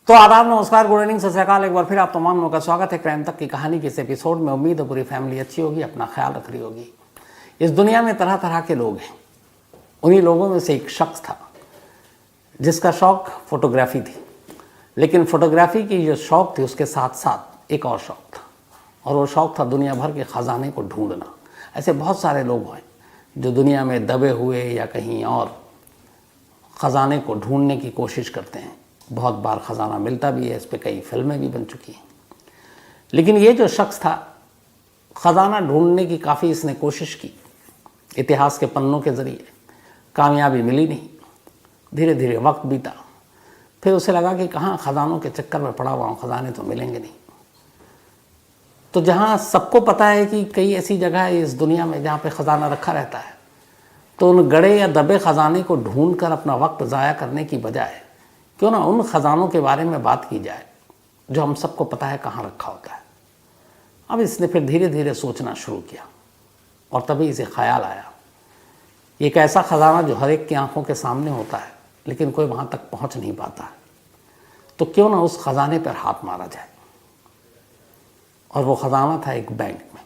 तो आदाब, नमस्कार, गुड इवनिंग, सत श्री अकाल। एक बार फिर आप तमाम लोगों का स्वागत है क्राइम तक की कहानी के इस एपिसोड में। उम्मीद है पूरी फैमिली अच्छी होगी, अपना ख्याल रख रही होगी। इस दुनिया में तरह तरह के लोग हैं। उन्हीं लोगों में से एक शख्स था जिसका शौक फोटोग्राफी थी, लेकिन फोटोग्राफी की जो शौक थी उसके साथ साथ एक और शौक था, और वो शौक था दुनिया भर के ख़जाने को ढूंढना। ऐसे बहुत सारे लोग हैं जो दुनिया में दबे हुए या कहीं और ख़जाने को ढूंढने की कोशिश करते हैं। बहुत बार ख़जाना मिलता भी है, इस पर कई फिल्में भी बन चुकी हैं। लेकिन ये जो शख्स था, ख़जाना ढूंढने की काफ़ी इसने कोशिश की, इतिहास के पन्नों के ज़रिए कामयाबी मिली नहीं। धीरे धीरे वक्त बीता, फिर उसे लगा कि कहाँ ख़जानों के चक्कर में पड़ा हुआ हूँ, ख़जाने तो मिलेंगे नहीं। तो जहाँ सबको पता है कि कई ऐसी जगह है इस दुनिया में जहाँ पे ख़जाना रखा रहता है, तो उन गड़े या दबे ख़जाने को ढूंढ कर अपना वक्त ज़ाया करने की बजाय क्यों ना उन ख़जानों के बारे में बात की जाए जो हम सबको पता है कहाँ रखा होता है। अब इसने फिर धीरे धीरे सोचना शुरू किया, और तभी इसे ख्याल आया, एक ऐसा ख़जाना जो हर एक की आंखों के सामने होता है लेकिन कोई वहाँ तक पहुँच नहीं पाता है, तो क्यों ना उस ख़जाने पर हाथ मारा जाए। और वो ख़जाना था एक बैंक में।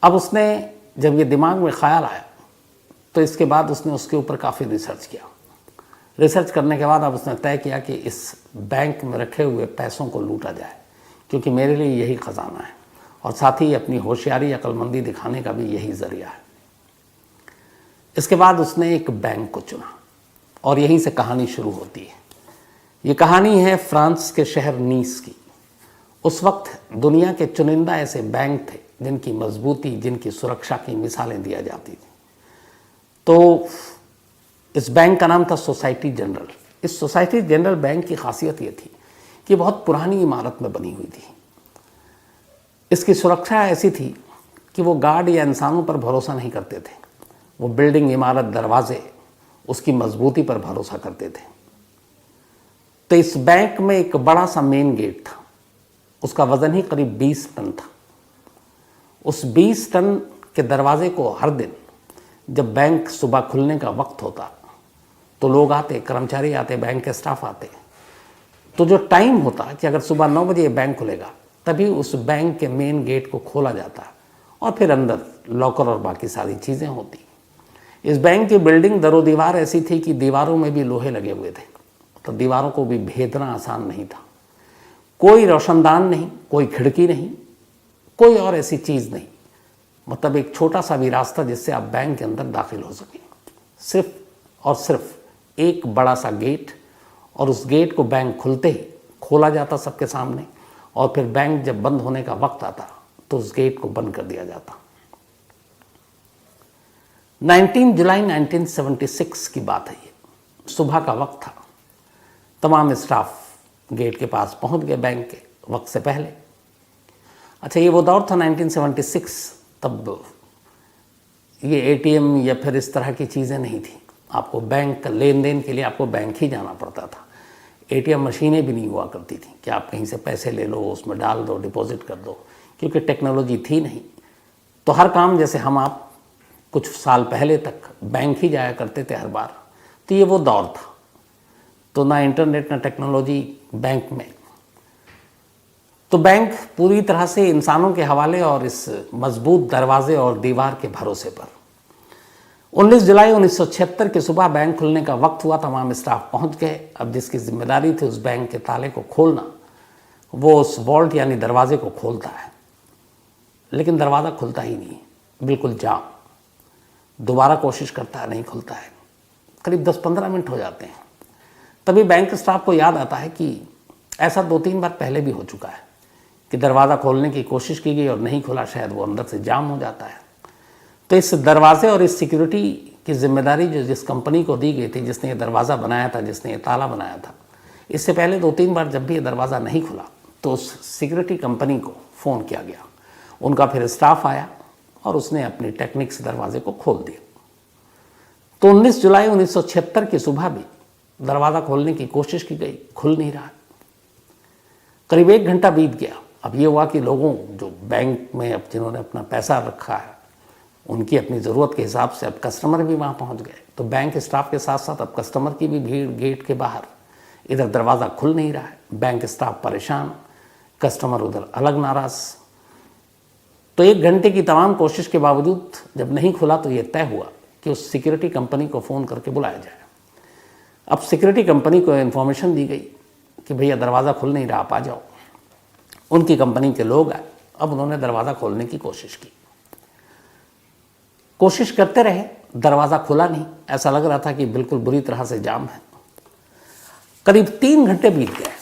अब उसने जब ये दिमाग में ख्याल आया तो इसके बाद उसने उसके ऊपर काफ़ी रिसर्च किया। रिसर्च करने के बाद अब उसने तय किया कि इस बैंक में रखे हुए पैसों को लूटा जाए, क्योंकि मेरे लिए यही ख़जाना है, और साथ ही अपनी होशियारी, अक्लमंदी दिखाने का भी यही ज़रिया है। इसके बाद उसने एक बैंक को चुना, और यहीं से कहानी शुरू होती है। ये कहानी है फ्रांस के शहर नीस की। उस वक्त दुनिया के चुनिंदा ऐसे बैंक थे जिनकी मजबूती, जिनकी सुरक्षा की मिसालें दिया जाती थी। तो इस बैंक का नाम था सोसाइटी जनरल। इस सोसाइटी जनरल बैंक की खासियत ये थी कि बहुत पुरानी इमारत में बनी हुई थी। इसकी सुरक्षा ऐसी थी कि वो गार्ड या इंसानों पर भरोसा नहीं करते थे, वो बिल्डिंग, इमारत, दरवाजे, उसकी मजबूती पर भरोसा करते थे। तो इस बैंक में एक बड़ा सा मेन गेट था, उसका वज़न ही करीब 20 टन था। उस 20 टन के दरवाजे को हर दिन जब बैंक सुबह खुलने का वक्त होता तो लोग आते, कर्मचारी आते, बैंक के स्टाफ आते। तो जो टाइम होता कि अगर सुबह 9 बजे बैंक खुलेगा, तभी उस बैंक के मेन गेट को खोला जाता, और फिर अंदर लॉकर और बाकी सारी चीज़ें होती। इस बैंक की बिल्डिंग दरो दीवार ऐसी थी कि दीवारों में भी लोहे लगे हुए थे, तो दीवारों को भी भेदना आसान नहीं था। कोई रोशनदान नहीं, कोई खिड़की नहीं, कोई और ऐसी चीज़ नहीं, मतलब एक छोटा सा भी रास्ता जिससे आप बैंक के अंदर दाखिल हो सकें। सिर्फ और सिर्फ एक बड़ा सा गेट, और उस गेट को बैंक खुलते ही खोला जाता सबके सामने, और फिर बैंक जब बंद होने का वक्त आता तो उस गेट को बंद कर दिया जाता। 19 जुलाई 1976 की बात है ये। सुबह का वक्त था। तमाम स्टाफ गेट के पास पहुंच गए बैंक के वक्त से पहले। अच्छा, ये वो दौर था 1976। तब ये एटीएम या फिर इस तरह की चीज़ें नहीं थी। आपको बैंक का लेन देन के लिए आपको बैंक ही जाना पड़ता था। एटीएम मशीनें भी नहीं हुआ करती थी कि आप कहीं से पैसे ले लो, उसमें डाल दो, डिपॉजिट कर दो, क्योंकि टेक्नोलॉजी थी नहीं। तो हर काम, जैसे हम आप कुछ साल पहले तक बैंक ही जाया करते थे हर बार, तो ये वो दौर था। तो ना इंटरनेट, ना टेक्नोलॉजी बैंक में। तो बैंक पूरी तरह से इंसानों के हवाले और इस मजबूत दरवाजे और दीवार के भरोसे पर। 19 जुलाई 1976 की सुबह बैंक खुलने का वक्त हुआ। तमाम स्टाफ पहुंच गए। अब जिसकी जिम्मेदारी थी उस बैंक के ताले को खोलना, वो उस वॉल्ट यानी दरवाजे को खोलता है, लेकिन दरवाज़ा खुलता ही नहीं, बिल्कुल जाम। दोबारा कोशिश करता है, नहीं खुलता है। करीब 10-15 मिनट हो जाते हैं। तभी बैंक स्टाफ को याद आता है कि ऐसा 2-3 बार पहले भी हो चुका है कि दरवाज़ा खोलने की कोशिश की गई और नहीं खुला, शायद वो अंदर से जाम हो जाता है। तो इस दरवाजे और इस सिक्योरिटी की जिम्मेदारी जो जिस कंपनी को दी गई थी, जिसने ये दरवाज़ा बनाया था, जिसने ये ताला बनाया था, इससे पहले 2-3 बार जब भी ये दरवाज़ा नहीं खुला तो उस सिक्योरिटी कंपनी को फ़ोन किया गया। उनका फिर स्टाफ आया और उसने अपनी टेक्निक से दरवाजे को खोल दिया। तो 19 जुलाई 1976 की सुबह भी दरवाज़ा खोलने की कोशिश की गई, खुल नहीं रहा। करीब 1 घंटा बीत गया। अब ये हुआ कि लोगों जो बैंक में अब जिन्होंने अपना पैसा रखा है, उनकी अपनी ज़रूरत के हिसाब से अब कस्टमर भी वहाँ पहुँच गए। तो बैंक स्टाफ के साथ साथ अब कस्टमर की भी भीड़ गेट के बाहर इधर दरवाज़ा खुल नहीं रहा है, बैंक स्टाफ परेशान, कस्टमर उधर अलग नाराज़। तो 1 घंटे की तमाम कोशिश के बावजूद जब नहीं खुला तो ये तय हुआ कि उस सिक्योरिटी कंपनी को फ़ोन करके बुलाया जाए। अब सिक्योरिटी कंपनी को इन्फॉर्मेशन दी गई कि भैया दरवाज़ा खुल नहीं रहा, आप आ जाओ। उनकी कंपनी के लोग आए। अब उन्होंने दरवाज़ा खोलने की कोशिश की, कोशिश करते रहे, दरवाज़ा खुला नहीं। ऐसा लग रहा था कि बिल्कुल बुरी तरह से जाम है। करीब 3 घंटे बीत गए।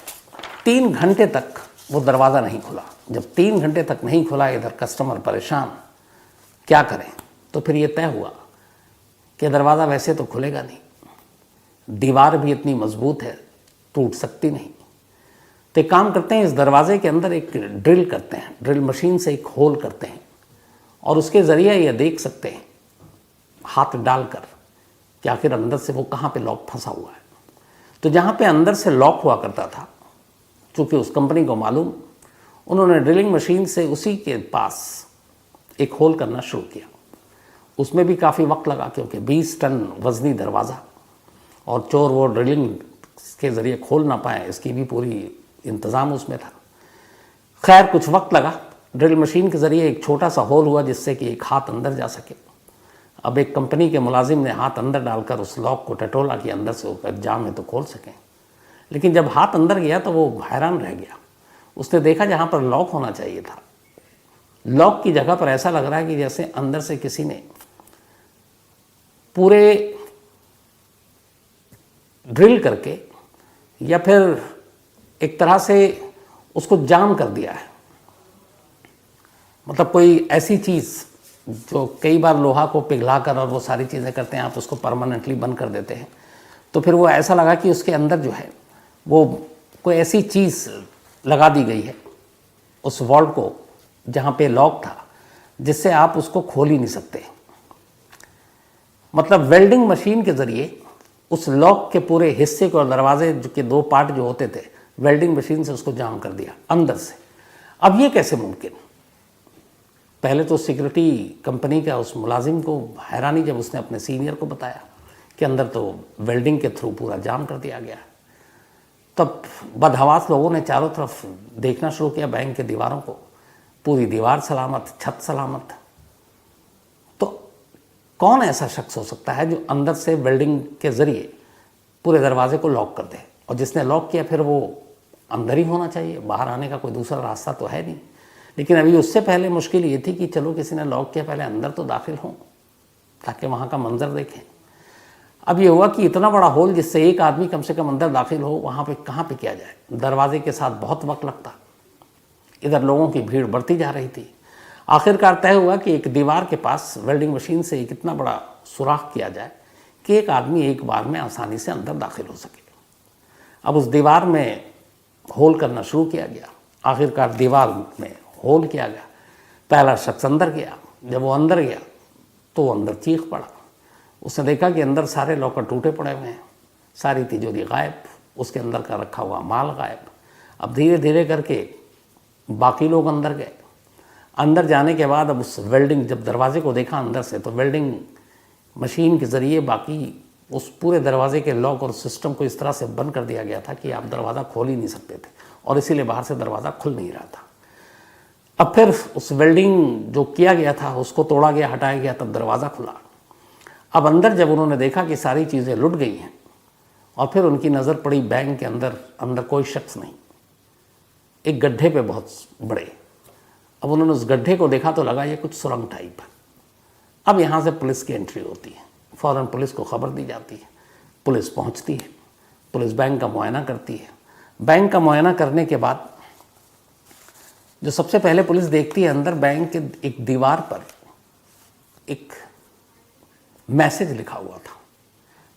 3 घंटे तक वो दरवाज़ा नहीं खुला। जब 3 घंटे तक नहीं खुला, इधर कस्टमर परेशान, क्या करें। तो फिर ये तय हुआ कि दरवाज़ा वैसे तो खुलेगा नहीं, दीवार भी इतनी मजबूत है, टूट सकती नहीं। तो एक काम करते हैं, इस दरवाजे के अंदर एक ड्रिल करते हैं, ड्रिल मशीन से एक होल करते हैं और उसके ज़रिए ये देख सकते हैं हाथ डालकर कि आखिर अंदर से वो कहाँ पे लॉक फंसा हुआ है। तो जहाँ पे अंदर से लॉक हुआ करता था, चूँकि उस कंपनी को मालूम, उन्होंने ड्रिलिंग मशीन से उसी के पास एक होल करना शुरू किया। उसमें भी काफ़ी वक्त लगा, क्योंकि 20 टन वज़नी दरवाज़ा और चोर वो ड्रिलिंग के ज़रिए खोल ना पाए, इसकी भी पूरी इंतज़ाम उसमें था। खैर कुछ वक्त लगा। ड्रिल मशीन के ज़रिए एक छोटा सा होल हुआ जिससे कि एक हाथ अंदर जा सके। अब एक कंपनी के मुलाजिम ने हाथ अंदर डालकर उस लॉक को टटोला कि अंदर से ऊपर जाम है तो खोल सकें। लेकिन जब हाथ अंदर गया तो वो हैरान रह गया। उसने देखा जहाँ पर लॉक होना चाहिए था, लॉक की जगह पर ऐसा लग रहा है कि जैसे अंदर से किसी ने पूरे ड्रिल करके या फिर एक तरह से उसको जाम कर दिया है। मतलब कोई ऐसी चीज़ जो कई बार लोहा को पिघलाकर और वो सारी चीज़ें करते हैं, आप उसको परमानेंटली बंद कर देते हैं। तो फिर वो ऐसा लगा कि उसके अंदर जो है वो कोई ऐसी चीज़ लगा दी गई है उस वॉल्व को जहाँ पे लॉक था, जिससे आप उसको खोल ही नहीं सकते। मतलब वेल्डिंग मशीन के ज़रिए उस लॉक के पूरे हिस्से को और दरवाजे के 2 पार्ट जो होते थे, वेल्डिंग मशीन से उसको जाम कर दिया अंदर से। अब ये कैसे मुमकिन। पहले तो सिक्योरिटी कंपनी का उस मुलाजिम को हैरानी, जब उसने अपने सीनियर को बताया कि अंदर तो वेल्डिंग के थ्रू पूरा जाम कर दिया गया। तब बदहवास लोगों ने चारों तरफ देखना शुरू किया, बैंक के दीवारों को, पूरी दीवार सलामत, छत सलामत। तो कौन ऐसा शख्स हो सकता है जो अंदर से वेल्डिंग के ज़रिए पूरे दरवाजे को लॉक कर दे, और जिसने लॉक किया फिर वो अंदर ही होना चाहिए, बाहर आने का कोई दूसरा रास्ता तो है नहीं। लेकिन अभी उससे पहले मुश्किल ये थी कि चलो किसी ने लॉक किया, पहले अंदर तो दाखिल हों ताकि वहाँ का मंजर देखें। अब ये हुआ कि इतना बड़ा होल जिससे एक आदमी कम से कम अंदर दाखिल हो, वहाँ पे कहाँ पे किया जाए। दरवाजे के साथ बहुत वक्त लगता, इधर लोगों की भीड़ बढ़ती जा रही थी। आखिरकार तय हुआ कि एक दीवार के पास वेल्डिंग मशीन से एक इतना बड़ा सुराख किया जाए कि एक आदमी एक बार में आसानी से अंदर दाखिल हो सके। अब उस दीवार में होल करना शुरू किया गया। आखिरकार दीवार में होल किया गया। पहला शख्स अंदर गया। जब वो अंदर गया तो वो अंदर चीख पड़ा। उसने देखा कि अंदर सारे लॉकर टूटे पड़े हुए हैं, सारी तिजोरी गायब, उसके अंदर का रखा हुआ माल गायब। अब धीरे धीरे करके बाकी लोग अंदर गए। अंदर जाने के बाद अब उस वेल्डिंग, जब दरवाजे को देखा अंदर से, तो वेल्डिंग मशीन के ज़रिए बाकी उस पूरे दरवाजे के लॉक और सिस्टम को इस तरह से बंद कर दिया गया था कि आप दरवाज़ा खोल ही नहीं सकते थे, और इसीलिए बाहर से दरवाज़ा खुल नहीं रहा था। अब फिर उस वेल्डिंग जो किया गया था उसको तोड़ा गया, हटाया गया, तब दरवाज़ा खुला। अब अंदर जब उन्होंने देखा कि सारी चीज़ें लुट गई हैं, और फिर उनकी नज़र पड़ी बैंक के अंदर कोई शख्स नहीं, एक गड्ढे पे बहुत बड़े। अब उन्होंने उस गड्ढे को देखा तो लगा ये कुछ सुरंग टाइप है। अब यहाँ से पुलिस की एंट्री होती है, फ़ौरन पुलिस को खबर दी जाती है, पुलिस पहुँचती है, पुलिस बैंक का मुआयना करती है। बैंक का मुआयना करने के बाद जो सबसे पहले पुलिस देखती है, अंदर बैंक के एक दीवार पर एक मैसेज लिखा हुआ था।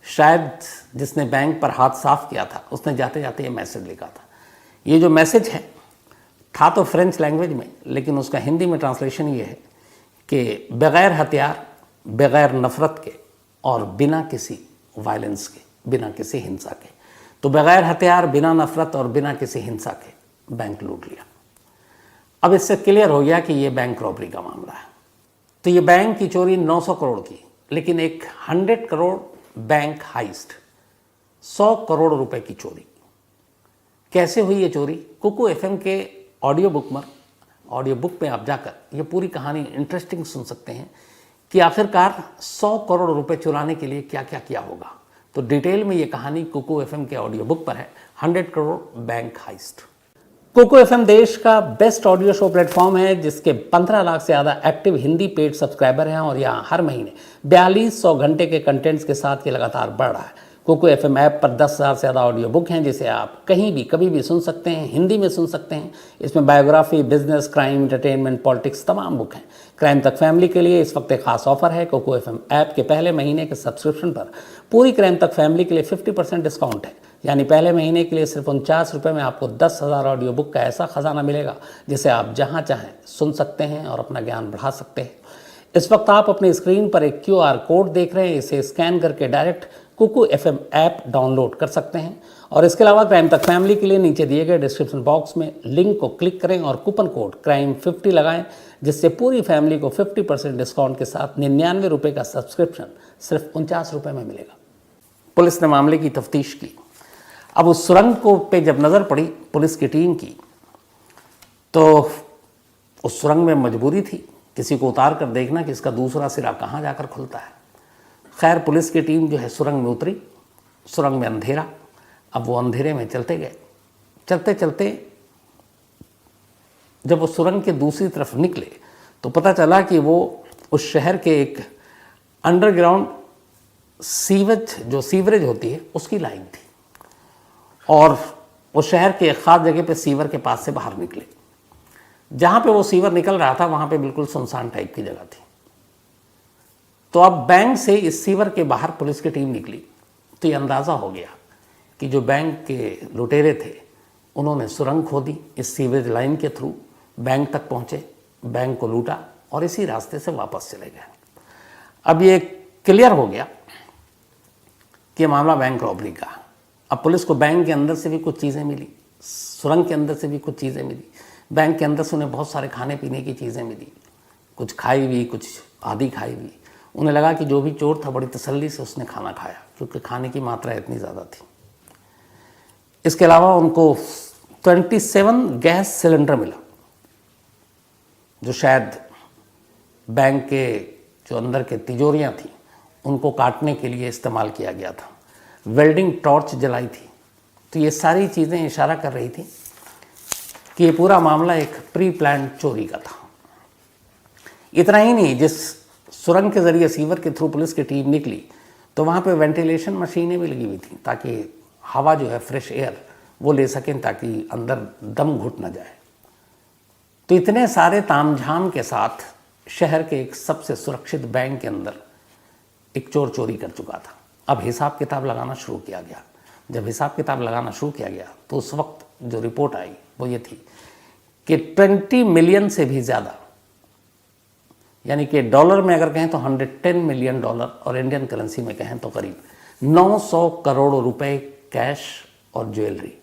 शायद जिसने बैंक पर हाथ साफ किया था उसने जाते जाते ये मैसेज लिखा था। ये जो मैसेज है था तो फ्रेंच लैंग्वेज में, लेकिन उसका हिंदी में ट्रांसलेशन ये है कि बग़ैर हथियार, बग़ैर नफ़रत के और बिना किसी वायलेंस के, बिना किसी हिंसा के। तो बग़ैर हथियार, बिना नफ़रत और बिना किसी हिंसा के बैंक लूट लिया। अब इससे क्लियर हो गया कि ये बैंक रॉबरी का मामला है। तो ये बैंक की चोरी 900 करोड़ की, लेकिन एक 100 करोड़ बैंक हाइस्ट, 100 करोड़ रुपए की चोरी, कैसे हुई ये चोरी? कुकू एफएम के ऑडियो बुक में आप जाकर ये पूरी कहानी इंटरेस्टिंग सुन सकते हैं कि आखिरकार 100 करोड़ रुपए चुराने के लिए क्या क्या किया होगा। तो डिटेल में ये कहानी कुकू एफएम के ऑडियो बुक पर है, 100 crore bank heist. Kuku FM देश का बेस्ट ऑडियो शो प्लेटफॉर्म है जिसके 15 लाख से ज़्यादा एक्टिव हिंदी पेड सब्सक्राइबर हैं और यहाँ हर महीने 4200 घंटे के कंटेंट्स के साथ ये लगातार बढ़ रहा है। कुकू एफएम ऐप पर 10,000 से ज़्यादा ऑडियो बुक हैं जिसे आप कहीं भी कभी भी सुन सकते हैं, हिंदी में सुन सकते हैं। इसमें biography, business, crime, entertainment, politics तमाम बुक हैं। क्राइम तक फैमिली के लिए इस वक्त एक खास ऑफर है। कुकू एफएम ऐप के पहले महीने के सब्सक्रिप्शन पर पूरी क्राइम तक फैमिली के लिए 50% डिस्काउंट है। यानी पहले महीने के लिए सिर्फ 49 रुपये में आपको 10,000 ऑडियो बुक का ऐसा खजाना मिलेगा जिसे आप जहाँ चाहें सुन सकते हैं और अपना ज्ञान बढ़ा सकते हैं। इस वक्त आप अपनी स्क्रीन पर एक QR कोड देख रहे हैं, इसे स्कैन करके direct Kuku FM app download कर सकते हैं। और इसके अलावा क्राइम तक फैमिली के लिए नीचे दिए गए डिस्क्रिप्शन बॉक्स में लिंक को क्लिक करें और कूपन कोड CRIME50 लगाएं, जिससे पूरी फैमिली को 50% डिस्काउंट के साथ 99 रुपये का सब्सक्रिप्शन सिर्फ 49 रुपये में मिलेगा। पुलिस ने मामले की तफ्तीश की। अब उस सुरंग को पे जब नज़र पड़ी पुलिस की टीम की, तो उस सुरंग में मजबूरी थी किसी को उतार कर देखना कि इसका दूसरा सिरा कहाँ जाकर खुलता है। खैर पुलिस की टीम जो है सुरंग में उतरी। सुरंग में अंधेरा। अब वो अंधेरे में चलते गए। चलते चलते जब वो सुरंग के दूसरी तरफ निकले तो पता चला कि वो उस शहर के एक अंडरग्राउंड सीवरेज होती है उसकी लाइन थी। और वो शहर के एक खास जगह पे सीवर के पास से बाहर निकले। जहाँ पे वो सीवर निकल रहा था वहाँ पे बिल्कुल सुनसान टाइप की जगह थी। तो अब बैंक से इस सीवर के बाहर पुलिस की टीम निकली तो ये अंदाज़ा हो गया कि जो बैंक के लुटेरे थे उन्होंने सुरंग खोदी, इस सीवरेज लाइन के थ्रू बैंक तक पहुँचे, बैंक को लूटा और इसी रास्ते से वापस चले गए। अब ये क्लियर हो गया कि मामला बैंक रॉबरी का। अब पुलिस को बैंक के अंदर से भी कुछ चीज़ें मिली, सुरंग के अंदर से भी कुछ चीज़ें मिली। बैंक के अंदर से उन्हें बहुत सारे खाने पीने की चीज़ें मिली, कुछ खाई हुई, कुछ आधी खाई हुई। उन्हें लगा कि जो भी चोर था बड़ी तसल्ली से उसने खाना खाया क्योंकि खाने की मात्रा इतनी ज़्यादा थी। इसके अलावा उनको 27 गैस सिलेंडर मिला जो शायद बैंक के जो अंदर के तिजोरियाँ थीं उनको काटने के लिए इस्तेमाल किया गया था। वेल्डिंग टॉर्च जलाई थी। तो ये सारी चीज़ें इशारा कर रही थी कि ये पूरा मामला एक प्री प्लान चोरी का था। इतना ही नहीं, जिस सुरंग के ज़रिए सीवर के थ्रू पुलिस की टीम निकली तो वहाँ पे वेंटिलेशन मशीनें भी लगी हुई थी ताकि हवा जो है फ्रेश एयर वो ले सकें ताकि अंदर दम घुट ना जाए। तो इतने सारे तामझाम के साथ शहर के एक सबसे सुरक्षित बैंक के अंदर एक चोर चोरी कर चुका था। अब हिसाब किताब लगाना शुरू किया गया। जब हिसाब किताब लगाना शुरू किया गया तो उस वक्त जो रिपोर्ट आई वो ये थी कि 20 मिलियन से भी ज़्यादा, यानी कि डॉलर में अगर कहें तो 110 मिलियन डॉलर और इंडियन करेंसी में कहें तो करीब 900 करोड़ रुपए कैश और ज्वेलरी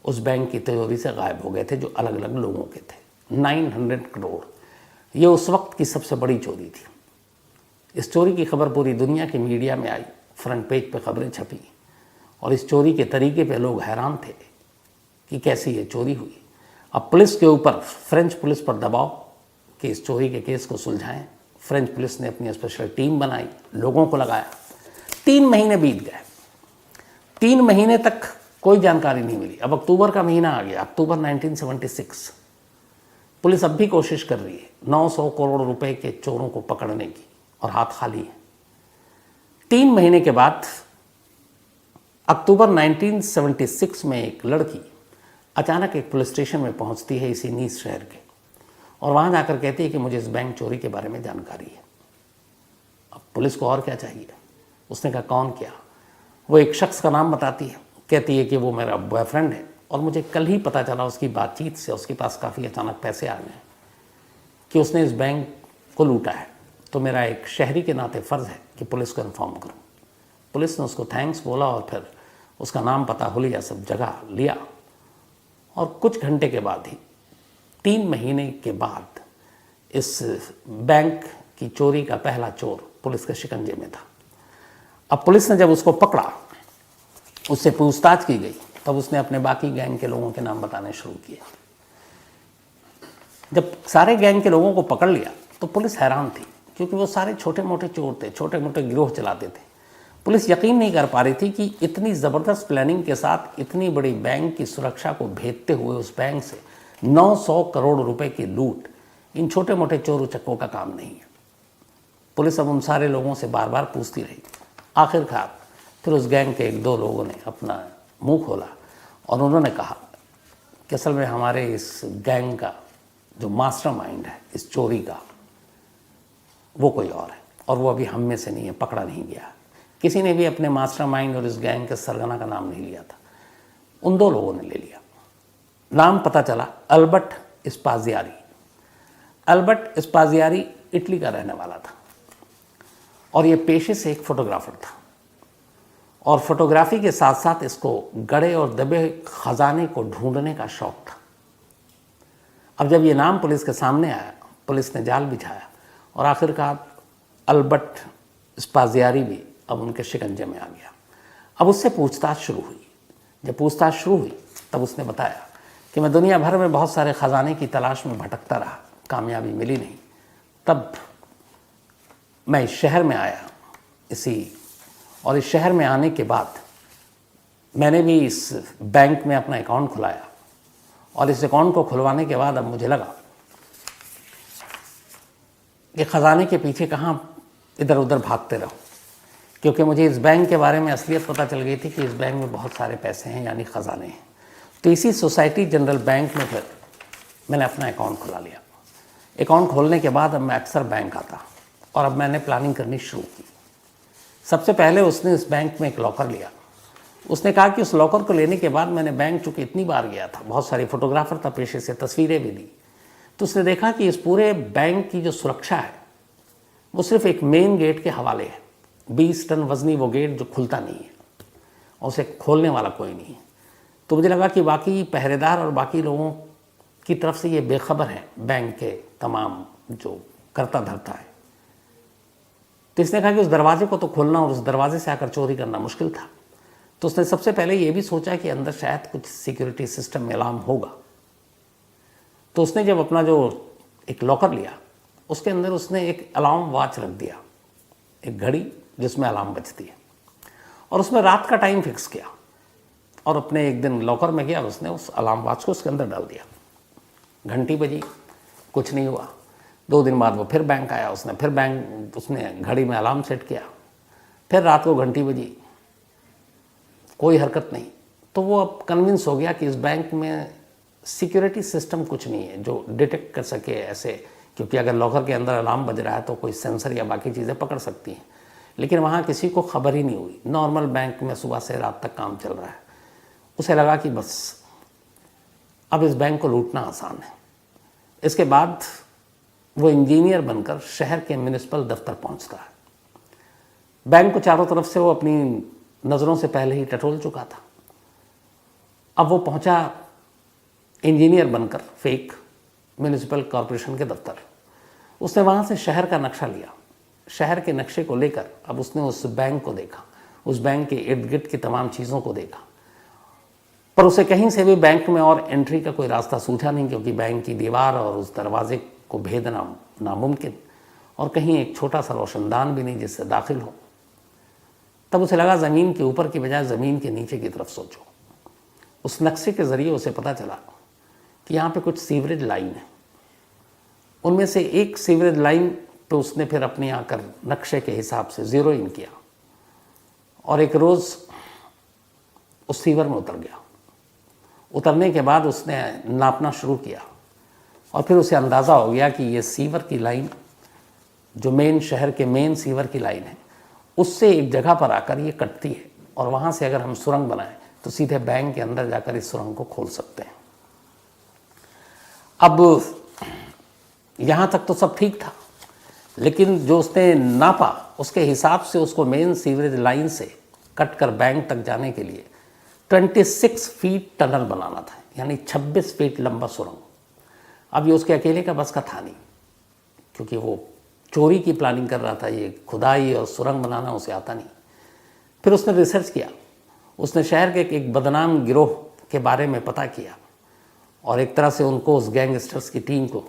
उस बैंक की तिजोरी से गायब हो गए थे जो अलग अलग लोगों के थे। 900 करोड़, ये उस वक्त की सबसे बड़ी चोरी थी। इस चोरी की खबर पूरी दुनिया की मीडिया में आई, फ्रंट पेज पे खबरें छपी और इस चोरी के तरीके पे लोग हैरान थे कि कैसे ये चोरी हुई। अब पुलिस के ऊपर, फ्रेंच पुलिस पर दबाव कि इस चोरी के केस को सुलझाएं। फ्रेंच पुलिस ने अपनी स्पेशल टीम बनाई, लोगों को लगाया। 3 महीने बीत गए। 3 महीने तक कोई जानकारी नहीं मिली। अब अक्टूबर का महीना आ गया, अक्टूबर 1976। पुलिस अब भी कोशिश कर रही है 900 करोड़ रुपए के चोरों को पकड़ने की और हाथ खाली है। 3 महीने के बाद अक्टूबर 1976 में एक लड़की अचानक एक पुलिस स्टेशन में पहुंचती है इसी नीस शहर के और वहां जाकर कहती है कि मुझे इस बैंक चोरी के बारे में जानकारी है। अब पुलिस को और क्या चाहिए। उसने कहा कौन क्या। वो एक शख्स का नाम बताती है, कहती है कि वो मेरा बॉयफ्रेंड है और मुझे कल ही पता चला उसकी बातचीत से, उसके पास काफ़ी अचानक पैसे आ गए कि उसने इस बैंक को लूटा है। तो मेरा एक शहरी के नाते फ़र्ज़ है कि पुलिस को इन्फॉर्म करूं। पुलिस ने उसको थैंक्स बोला और फिर उसका नाम पता हो लिया, सब जगह लिया और कुछ घंटे के बाद ही 3 महीने के बाद इस बैंक की चोरी का पहला चोर पुलिस के शिकंजे में था। अब पुलिस ने जब उसको पकड़ा, उससे पूछताछ की गई तब उसने अपने बाकी गैंग के लोगों के नाम बताने शुरू किए। जब सारे गैंग के लोगों को पकड़ लिया तो पुलिस हैरान थी, क्योंकि वो सारे छोटे मोटे चोर थे, छोटे मोटे गिरोह चलाते थे। पुलिस यकीन नहीं कर पा रही थी कि इतनी ज़बरदस्त प्लानिंग के साथ इतनी बड़ी बैंक की सुरक्षा को भेदते हुए उस बैंक से 900 करोड़ रुपए की लूट इन छोटे मोटे चोर उचक्कों का काम नहीं है। पुलिस अब उन सारे लोगों से बार बार पूछती रही। आखिरकार फिर उस गैंग के एक दो लोगों ने अपना मुंह खोला और उन्होंने कहा कि असल में हमारे इस गैंग का जो मास्टरमाइंड है इस चोरी का, वो कोई और है, और वो अभी हम में से नहीं है, पकड़ा नहीं गया। किसी ने भी अपने मास्टरमाइंड और इस गैंग के सरगना का नाम नहीं लिया था। उन दो लोगों ने ले लिया। नाम पता चला अल्बर्ट स्पाजियारी। अल्बर्ट स्पाजियारी इटली का रहने वाला था और ये पेशे से एक फोटोग्राफर था, और फोटोग्राफी के साथ साथ इसको गड़े और दबे खजाने को ढूंढने का शौक था। अब जब ये नाम पुलिस के सामने आया, पुलिस ने जाल बिछाया और आखिरकार अल्बर्ट स्पाजियारी भी अब उनके शिकंजे में आ गया। अब उससे पूछताछ शुरू हुई। जब पूछताछ शुरू हुई तब उसने बताया कि मैं दुनिया भर में बहुत सारे ख़जाने की तलाश में भटकता रहा, कामयाबी मिली नहीं। तब मैं इस शहर में आया और इस शहर में आने के बाद मैंने भी इस बैंक में अपना अकाउंट खुलाया, और इस अकाउंट को खुलवाने के बाद अब मुझे लगा कि ख़जाने के पीछे कहाँ इधर उधर भागते रहो, क्योंकि मुझे इस बैंक के बारे में असलियत पता चल गई थी कि इस बैंक में बहुत सारे पैसे हैं, यानी ख़जाने हैं। तो इसी सोसाइटी जनरल बैंक में फिर मैंने अपना अकाउंट खुला लिया। अकाउंट खोलने के बाद अब मैं अक्सर बैंक आता और अब मैंने प्लानिंग करनी शुरू की। सबसे पहले उसने इस बैंक में एक लॉकर लिया। उसने कहा कि उस लॉकर को लेने के बाद मैंने बैंक चूँकि इतनी बार गया था, बहुत सारे फोटोग्राफर था पेशे से, तस्वीरें भी ली, तो उसने देखा कि इस पूरे बैंक की जो सुरक्षा है वो सिर्फ एक मेन गेट के हवाले है। 20 टन वजनी वो गेट जो खुलता नहीं है और उसे खोलने वाला कोई नहीं है। तो मुझे लगा कि बाकी पहरेदार और बाकी लोगों की तरफ से ये बेखबर है बैंक के तमाम जो करता धरता है। तो इसने कहा कि उस दरवाजे को तो खोलना और उस दरवाजे से आकर चोरी करना मुश्किल था। तो उसने सबसे पहले ये भी सोचा कि अंदर शायद कुछ सिक्योरिटी सिस्टम में अलार्म होगा। तो उसने जब अपना जो एक लॉकर लिया, उसके अंदर उसने एक अलार्म वॉच रख दिया, एक घड़ी जिसमें अलार्म बजती है, और उसमें रात का टाइम फिक्स किया। और अपने एक दिन लॉकर में गया, उसने उस अलार्म वॉच को उसके अंदर डाल दिया। घंटी बजी, कुछ नहीं हुआ। 2 दिन बाद वो फिर बैंक आया, उसने घड़ी में अलार्म सेट किया। फिर रात को घंटी बजी, कोई हरकत नहीं। तो वो अब कन्विंस हो गया कि इस बैंक में सिक्योरिटी सिस्टम कुछ नहीं है जो डिटेक्ट कर सके ऐसे, क्योंकि अगर लॉकर के अंदर अलार्म बज रहा है तो कोई सेंसर या बाकी चीज़ें पकड़ सकती हैं, लेकिन वहाँ किसी को खबर ही नहीं हुई। नॉर्मल बैंक में सुबह से रात तक काम चल रहा है। उसे लगा कि बस अब इस बैंक को लूटना आसान है। इसके बाद वो इंजीनियर बनकर शहर के म्युनिसिपल दफ्तर पहुँचता है। बैंक को चारों तरफ से वो अपनी नज़रों से पहले ही टटोल चुका था। अब वो पहुंचा इंजीनियर बनकर फेक म्युनिसिपल कॉरपोरेशन के दफ्तर। उसने वहाँ से शहर का नक्शा लिया। शहर के नक्शे को लेकर अब उसने उस बैंक को देखा, उस बैंक के इर्द गिर्द की तमाम चीज़ों को देखा, पर उसे कहीं से भी बैंक में और एंट्री का कोई रास्ता सूझा नहीं, क्योंकि बैंक की दीवार और उस दरवाजे को भेदना नामुमकिन, और कहीं एक छोटा सा रोशनदान भी नहीं जिससे दाखिल हो। तब उसे लगा ज़मीन के ऊपर की बजाय ज़मीन के नीचे की तरफ सोचो। उस नक्शे के ज़रिए उसे पता चला कि यहाँ पे कुछ सीवरेज लाइन है। उनमें से एक सीवरेज लाइन पे उसने फिर अपने आकर नक्शे के हिसाब से ज़ीरो इन किया और एक रोज़ उस सीवर में उतर गया। उतरने के बाद उसने नापना शुरू किया और फिर उसे अंदाज़ा हो गया कि ये सीवर की लाइन जो मेन शहर के मेन सीवर की लाइन है, उससे एक जगह पर आकर ये कटती है, और वहाँ से अगर हम सुरंग बनाएं तो सीधे बैंक के अंदर जाकर इस सुरंग को खोल सकते हैं। अब यहाँ तक तो सब ठीक था, लेकिन जो उसने नापा उसके हिसाब से उसको मेन सीवरेज लाइन से कट कर बैंक तक जाने के लिए 26 फीट टनल बनाना था, यानी 26 फीट लंबा सुरंग। अब ये उसके अकेले का बस का था नहीं, क्योंकि वो चोरी की प्लानिंग कर रहा था। ये खुदाई और सुरंग बनाना उसे आता नहीं। फिर उसने रिसर्च किया। उसने शहर के एक बदनाम गिरोह के बारे में पता किया और एक तरह से उनको, उस गैंगस्टर्स की टीम को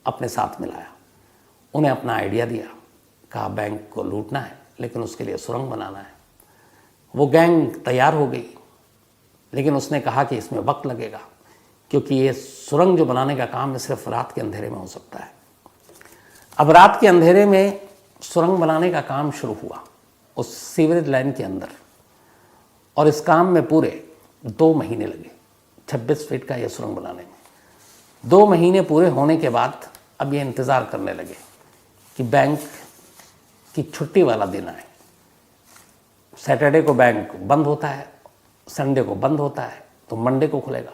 अपने साथ मिलाया। उन्हें अपना आइडिया दिया, कहा बैंक को लूटना है लेकिन उसके लिए सुरंग बनाना है। वो गैंग तैयार हो गई, लेकिन उसने कहा कि इसमें वक्त लगेगा क्योंकि ये सुरंग जो बनाने का काम है सिर्फ रात के अंधेरे में हो सकता है। अब रात के अंधेरे में सुरंग बनाने का काम शुरू हुआ उस सीवरेज लाइन के अंदर, और इस काम में पूरे 2 महीने लगे 26 फीट का यह सुरंग बनाने में। 2 महीने पूरे होने के बाद अब ये इंतज़ार करने लगे कि बैंक की छुट्टी वाला दिन आए। सैटरडे को बैंक बंद होता है, संडे को बंद होता है, तो मंडे को खुलेगा।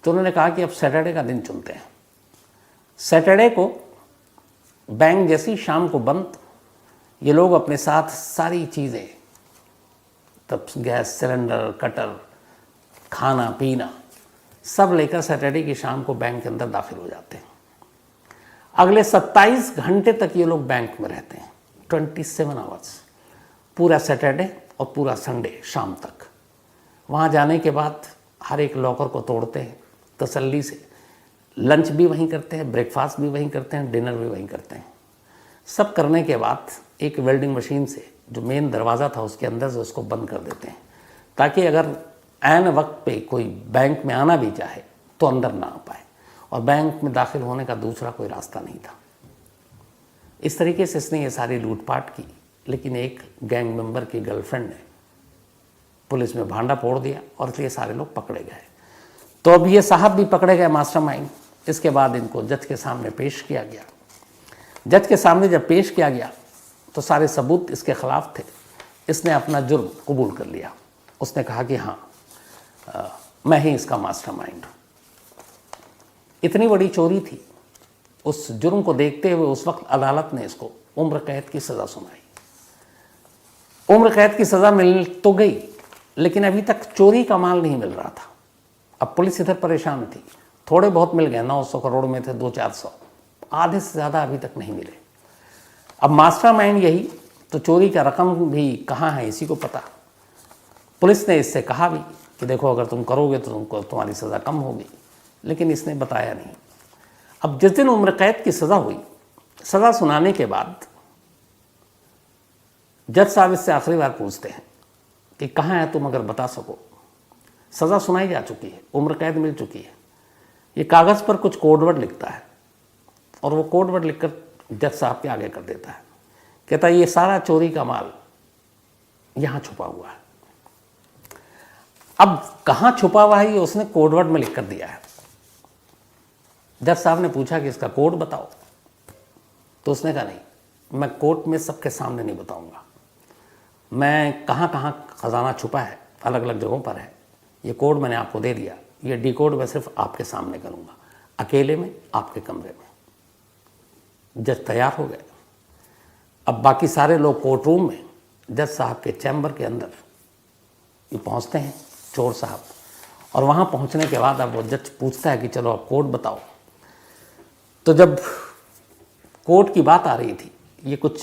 तो उन्होंने कहा कि अब सैटरडे का दिन चुनते हैं। सैटरडे को बैंक जैसी शाम को बंद, ये लोग अपने साथ सारी चीज़ें, तब गैस सिलेंडर, कटर, खाना पीना सब लेकर सैटरडे की शाम को बैंक के अंदर दाखिल हो जाते हैं। अगले 27 घंटे तक ये लोग बैंक में रहते हैं, 27 आवर्स, पूरा सैटरडे और पूरा संडे शाम तक। वहाँ जाने के बाद हर एक लॉकर को तोड़ते हैं तसल्ली से, लंच भी वहीं करते हैं, ब्रेकफास्ट भी वहीं करते हैं, डिनर भी वहीं करते हैं। सब करने के बाद एक वेल्डिंग मशीन से जो मेन दरवाज़ा था उसके अंदर से उसको बंद कर देते हैं, ताकि अगर ऐन वक्त पे कोई बैंक में आना भी चाहे तो अंदर ना आ पाए, और बैंक में दाखिल होने का दूसरा कोई रास्ता नहीं था। इस तरीके से इसने ये सारी लूटपाट की, लेकिन एक गैंग मेंबर की गर्लफ्रेंड ने पुलिस में भांडा फोड़ दिया और इसलिए सारे लोग पकड़े गए। तो अब ये साहब भी पकड़े गए, मास्टरमाइंड। इसके बाद इनको जज के सामने पेश किया गया। जज के सामने जब पेश किया गया तो सारे सबूत इसके खिलाफ थे। इसने अपना जुर्म कबूल कर लिया। उसने कहा कि हाँ, मैं ही इसका मास्टरमाइंड हूँ। इतनी बड़ी चोरी थी। उस जुर्म को देखते हुए उस वक्त अदालत ने इसको उम्र कैद की सज़ा सुनाई। उम्र कैद की सज़ा मिल तो गई, लेकिन अभी तक चोरी का माल नहीं मिल रहा था। अब पुलिस इधर परेशान थी। थोड़े बहुत मिल गए, 900 करोड़ में थे 200-400, आधे से ज़्यादा अभी तक नहीं मिले। अब मास्टरमाइंड यही, तो चोरी का रकम भी कहाँ है इसी को पता। पुलिस ने इससे कहा भी कि देखो अगर तुम करोगे तो तुमको तुम्हारी सज़ा कम होगी, लेकिन इसने बताया नहीं। अब जिस दिन उम्र कैद की सज़ा हुई, सज़ा सुनाने के बाद जज साहब इससे आखिरी बार पूछते हैं कि कहाँ है तुम, अगर बता सको। सज़ा सुनाई जा चुकी है, उम्र कैद मिल चुकी है। ये कागज़ पर कुछ कोडवर्ड लिखता है और वो कोडवर्ड लिखकर जज साहब के आगे कर देता है। कहता है ये सारा चोरी का माल यहाँ छुपा हुआ है। अब कहाँ छुपा हुआ है ये उसने कोडवर्ड में लिख कर दिया है। जज साहब ने पूछा कि इसका कोड बताओ, तो उसने कहा नहीं, मैं कोर्ट में सबके सामने नहीं बताऊंगा। मैं कहाँ कहाँ खजाना छुपा है, अलग अलग जगहों पर है, ये कोड मैंने आपको दे दिया। ये डिकोड मैं सिर्फ आपके सामने करूँगा, अकेले में, आपके कमरे में। जज तैयार हो गए। अब बाकी सारे लोग कोर्ट रूम में, जज साहब के चैम्बर के अंदर ये पहुँचते हैं, चोर साहब। और वहाँ पहुँचने के बाद अब वो जज पूछता है कि चलो अब कोड बताओ। तो जब कोर्ट की बात आ रही थी, ये कुछ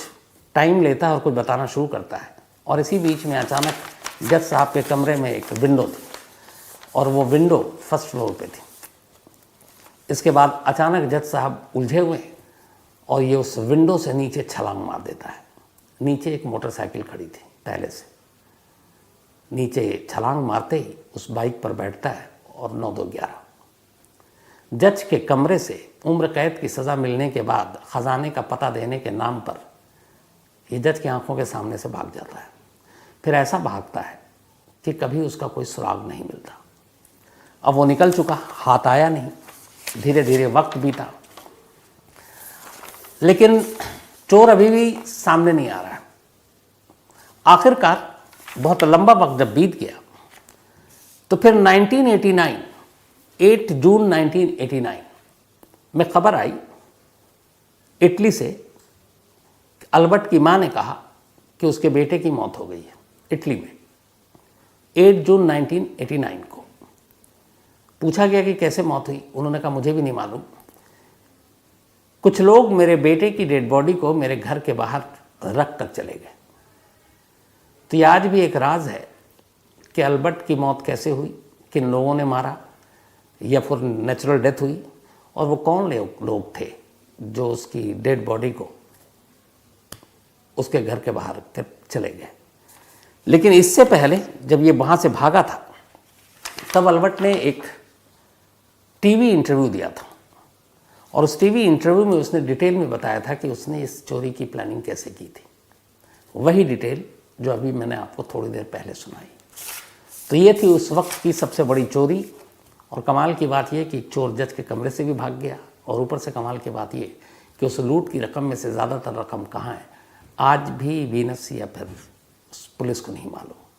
टाइम लेता है और कुछ बताना शुरू करता है। और इसी बीच में अचानक जज साहब के कमरे में एक विंडो थी और वो विंडो फर्स्ट फ्लोर पे थी। इसके बाद अचानक जज साहब उलझे हुए और ये उस विंडो से नीचे छलांग मार देता है। नीचे एक मोटरसाइकिल खड़ी थी पहले से, नीचे छलांग मारते ही उस बाइक पर बैठता है और 9-2-11 जज के कमरे से उम्र कैद की सज़ा मिलने के बाद ख़जाने का पता देने के नाम पर ये जज की आंखों के सामने से भाग जाता है। फिर ऐसा भागता है कि कभी उसका कोई सुराग नहीं मिलता। अब वो निकल चुका, हाथ आया नहीं। धीरे धीरे वक्त बीता, लेकिन चोर अभी भी सामने नहीं आ रहा है। आखिरकार बहुत लंबा वक्त जब बीत गया तो फिर 1989, 8 जून 1989 में खबर आई इटली से। अल्बर्ट की मां ने कहा कि उसके बेटे की मौत हो गई है इटली में। 8 जून 1989 को पूछा गया कि कैसे मौत हुई। उन्होंने कहा मुझे भी नहीं मालूम। कुछ लोग मेरे बेटे की डेड बॉडी को मेरे घर के बाहर रख कर चले गए। तो ये आज भी एक राज है कि कि अल्बर्ट की मौत कैसे हुई, किन लोगों ने मारा या फिर नेचुरल डेथ हुई, और वो कौन लोग थे जो उसकी डेड बॉडी को उसके घर के बाहर चले गए। लेकिन इससे पहले जब ये वहाँ से भागा था तब अल्बर्ट ने एक टीवी इंटरव्यू दिया था, और उस टीवी इंटरव्यू में उसने डिटेल में बताया था कि उसने इस चोरी की प्लानिंग कैसे की थी। वही डिटेल जो अभी मैंने आपको थोड़ी देर पहले सुनाई। तो ये थी उस वक्त की सबसे बड़ी चोरी। और कमाल की बात यह कि चोर जज के कमरे से भी भाग गया, और ऊपर से कमाल की बात ये कि उस लूट की रकम में से ज़्यादातर रकम कहाँ है आज भी वीनस या फिर पुलिस को नहीं मालूम।